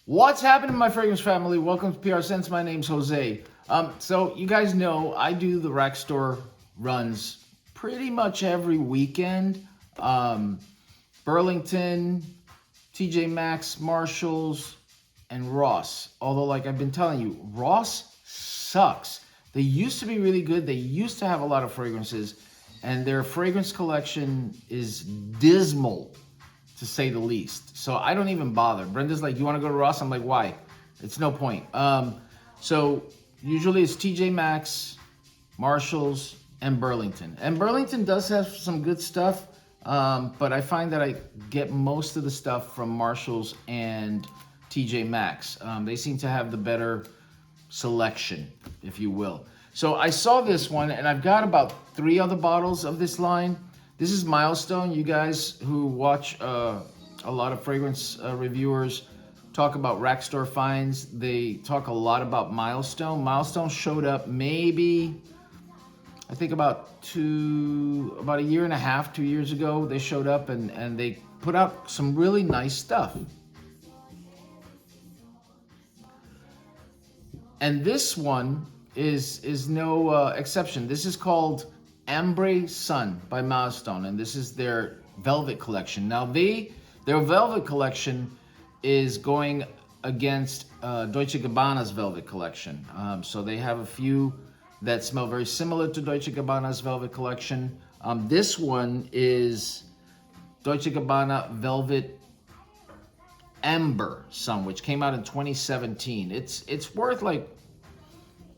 What's happening, my fragrance family? Welcome to PR Scents. My name's Jose. So you guys know I do the rack store runs pretty much every weekend. Burlington, TJ Maxx, Marshalls, and Ross. Although, like I've been telling you, Ross sucks. They used to be really good. They used to have a lot of fragrances, and their fragrance collection is dismal, to say the least. So I don't even bother. Brenda's like, you want to go to Ross? I'm like, why? It's no point. So usually it's TJ Maxx, Marshalls, and Burlington. And Burlington does have some good stuff, but I find that I get most of the stuff from Marshalls and TJ Maxx. They seem to have the better selection, if you will. So I saw this one, and I've got about 3 other bottles of this line. This is Milestone. You guys who watch a lot of fragrance reviewers talk about rack store finds, they talk a lot about Milestone. Milestone showed up maybe, I think about a year and a half, 2 years ago. They showed up and they put out some really nice stuff. And this one is no exception. This is called Ambre Sun by Milestone, and this is their Velvet collection. Now their Velvet collection is going against Dolce & Gabbana's Velvet collection. So they have a few that smell very similar to Dolce & Gabbana's Velvet collection. This one is Dolce & Gabbana Velvet Ambre Sun, which came out in 2017. It's worth like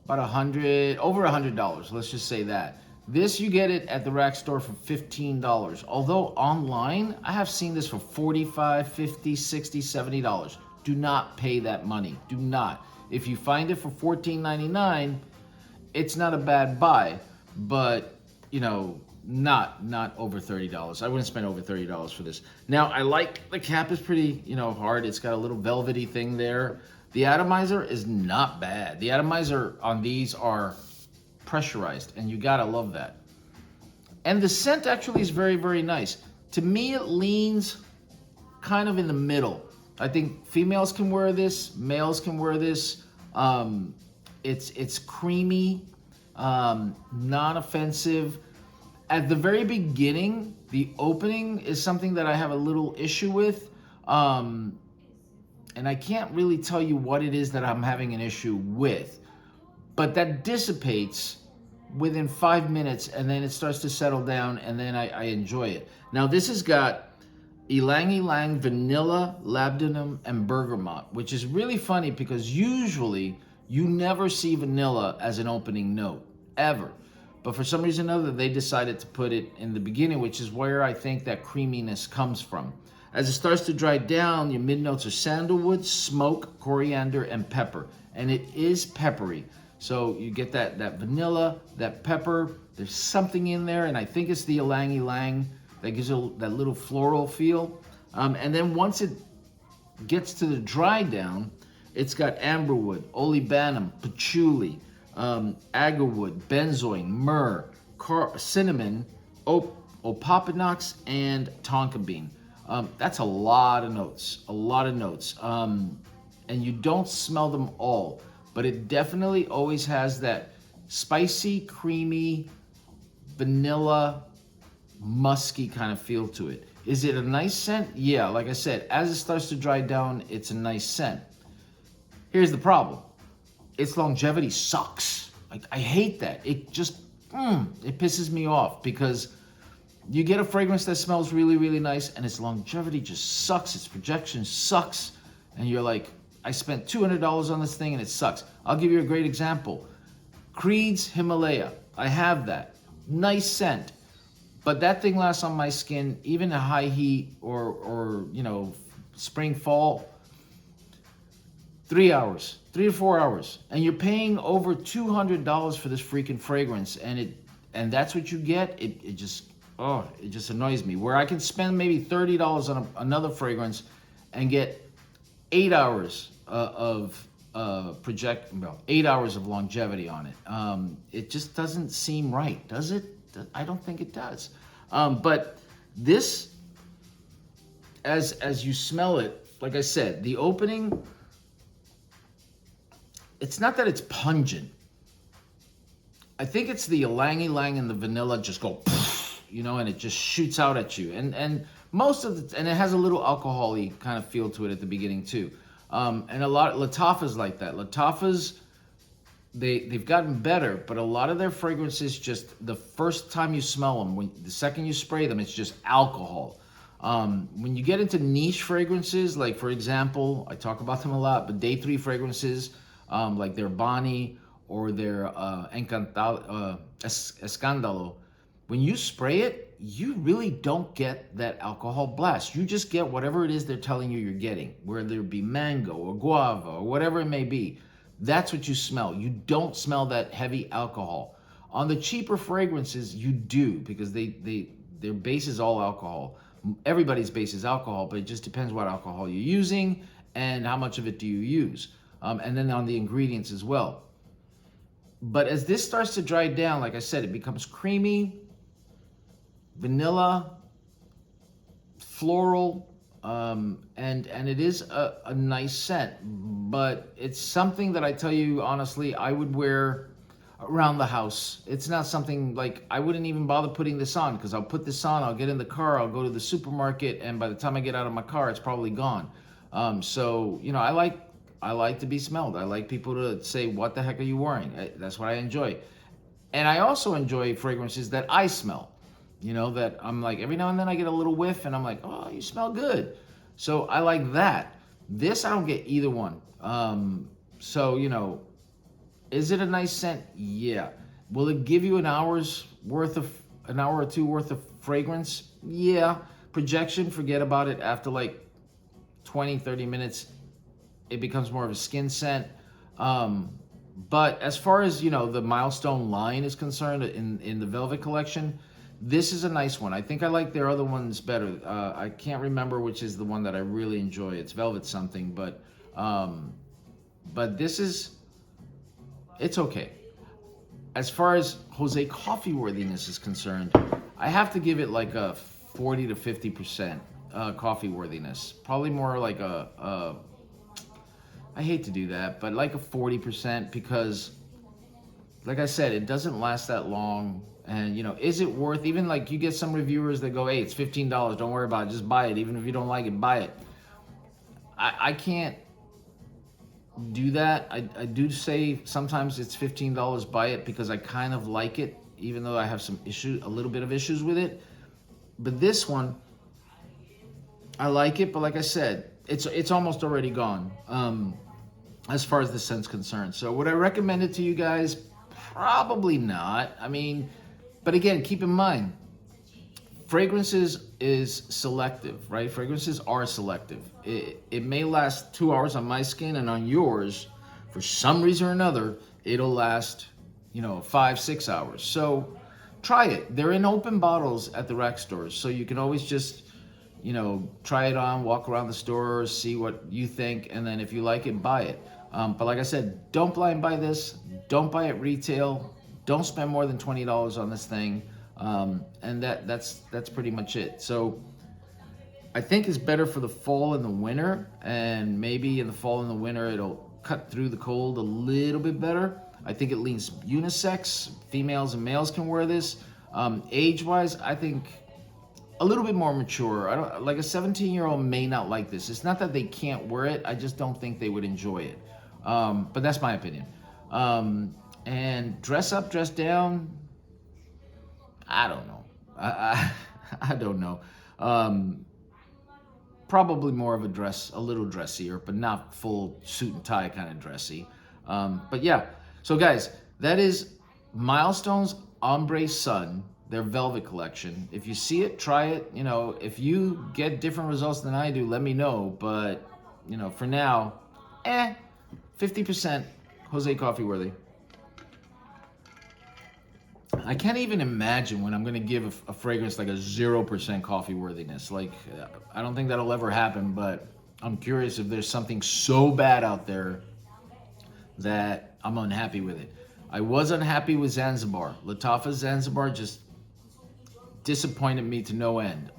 about over $100. Let's just say that. This, you get it at the rack store for $15. Although online, I have seen this for $45, $50, $60, $70. Do not pay that money. Do not. If you find it for $14.99, it's not a bad buy, but you know, not over $30. I wouldn't spend over $30 for this. Now, I like the cap is pretty, hard. It's got a little velvety thing there. The atomizer is not bad. The atomizer on these are pressurized, and you gotta love that. And the scent actually is very, very nice. To me, it leans kind of in the middle. I think females can wear this, males can wear this. It's creamy, non-offensive. At the very beginning, the opening is something that I have a little issue with. And I can't really tell you what it is that I'm having an issue with. But that dissipates within 5 minutes, and then it starts to settle down, and then I enjoy it. Now, this has got ylang ylang, vanilla, labdanum, and bergamot, which is really funny because usually you never see vanilla as an opening note, ever. But for some reason or other, they decided to put it in the beginning, which is where I think that creaminess comes from. As it starts to dry down, your mid-notes are sandalwood, smoke, coriander, and pepper. And it is peppery. So you get that vanilla, that pepper. There's something in there, and I think it's the ylang ylang that gives it that little floral feel. And then once it gets to the dry down, it's got amberwood, olibanum, patchouli, agarwood, benzoin, myrrh, cinnamon, opopanax, and tonka bean. That's a lot of notes, and you don't smell them all, but it definitely always has that spicy, creamy, vanilla, musky kind of feel to it. Is it a nice scent? Yeah, like I said, as it starts to dry down, it's a nice scent. Here's the problem. Its longevity sucks. Like, I hate that. It just, it pisses me off because you get a fragrance that smells really, really nice, and its longevity just sucks. Its projection sucks. And you're like, I spent $200 on this thing and it sucks. I'll give you a great example. Creed's Himalaya. I have that. Nice scent. But that thing lasts on my skin, even at high heat or spring, fall, 3 hours, 3 to 4 hours. And you're paying over $200 for this freaking fragrance, and that's what you get. It just annoys me. Where I can spend maybe $30 on another fragrance and get 8 hours of 8 hours of longevity on it. It just doesn't seem right, does it? I don't think it does. But this, as you smell it, like I said, the opening it's not that it's pungent. I think it's the ylang ylang and the vanilla just go, you know, and it just shoots out at you. And most of the, and it has a little alcohol-y kind of feel to it at the beginning too. And a lot of Lattafa's like that. Lattafa's, they've gotten better, but a lot of their fragrances, just the first time you smell them, the second you spray them, it's just alcohol. When you get into niche fragrances, like for example, I talk about them a lot, but day 3 fragrances, like their Bonnie or their Escándalo, when you spray it, you really don't get that alcohol blast. You just get whatever it is they're telling you you're getting, whether it be mango or guava or whatever it may be. That's what you smell. You don't smell that heavy alcohol. On the cheaper fragrances, you do, because their base is all alcohol. Everybody's base is alcohol, but it just depends what alcohol you're using and how much of it do you use. And then on the ingredients as well. But as this starts to dry down, like I said, it becomes creamy, vanilla, floral, and it is a nice scent. But it's something that I tell you honestly, I would wear around the house. It's not something like, I wouldn't even bother putting this on, because I'll put this on, I'll get in the car, I'll go to the supermarket, and by the time I get out of my car, it's probably gone. So, you know, I like to be smelled. I like people to say, what the heck are you wearing? That's what I enjoy. And I also enjoy fragrances that I smell, you know, that I'm like, every now and then I get a little whiff and I'm like, oh, you smell good. So I like that. This, I don't get either one. So, you know, is it a nice scent? Yeah. Will it give you an hour or two worth of fragrance? Yeah. Projection, forget about it. After like 20, 30 minutes, it becomes more of a skin scent. But as far as, you know, the Milestone line is concerned in the Velvet collection, this is a nice one. I think I like their other ones better. I can't remember which is the one that I really enjoy. It's Velvet something, but this is, it's okay. As far as Jose coffee worthiness is concerned, I have to give it like a 40 to 50% coffee worthiness. Probably more like I hate to do that, but like a 40%, because like I said, it doesn't last that long. And you know, is it worth, even like you get some reviewers that go, hey, it's $15, don't worry about it, just buy it. Even if you don't like it, buy it. I can't do that. I do say sometimes it's $15, buy it, because I kind of like it, even though I have some issues, a little bit of issues with it. But this one, I like it, but like I said, it's almost already gone, as far as the scent's concerned. So would I recommend it to you guys? Probably not. I mean, but again, keep in mind, fragrances is selective, right? Fragrances are selective. It may last 2 hours on my skin, and on yours, for some reason or another, it'll last, you know, 5-6 hours. So try it. They're in open bottles at the rack stores, so you can always just, you know, try it on, walk around the store, see what you think, and then if you like it, buy it. But like I said, don't blind buy this. Don't buy it retail. Don't spend more than $20 on this thing. And that's pretty much it. So I think it's better for the fall and the winter, and maybe in the fall and the winter it'll cut through the cold a little bit better. I think it leans unisex. Females and males can wear this. Age-wise, I think a little bit more mature. I don't, like a 17-year-old may not like this. It's not that they can't wear it. I just don't think they would enjoy it. But that's my opinion. And dress up, dress down, I don't know. I don't know. Probably more of a dress, a little dressier, but not full suit and tie kind of dressy. But yeah, so guys, that is Milestone's Ambre Sun, their Velvet collection. If you see it, try it. You know, if you get different results than I do, let me know. But, you know, for now, 50% Jose coffee worthy. I can't even imagine when I'm going to give a fragrance like a 0% coffee worthiness. Like, I don't think that'll ever happen, but I'm curious if there's something so bad out there that I'm unhappy with it. I was unhappy with Zanzibar. Lattafa Zanzibar just disappointed me to no end,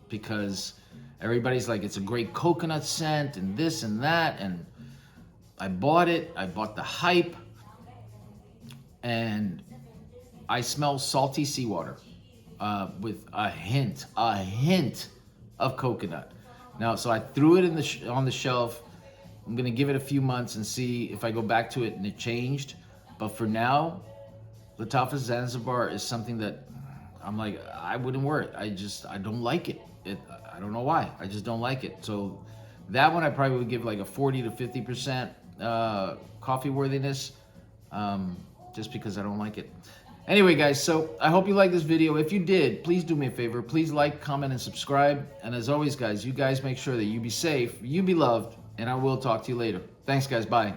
because everybody's like, it's a great coconut scent and this and that, and I bought it. I bought the hype, and I smell salty seawater with a hint of coconut. Now, so I threw it in on the shelf. I'm gonna give it a few months and see if I go back to it and it changed. But for now, Lattafa Zanzibar is something that I'm like, I wouldn't wear it. I don't like it. I don't know why. I just don't like it. So that one I probably would give like a 40 to 50% coffee worthiness, just because I don't like it. Anyway, guys, so I hope you liked this video. If you did, please do me a favor. Please like, comment, and subscribe. And as always, guys, you guys make sure that you be safe, you be loved, and I will talk to you later. Thanks, guys. Bye.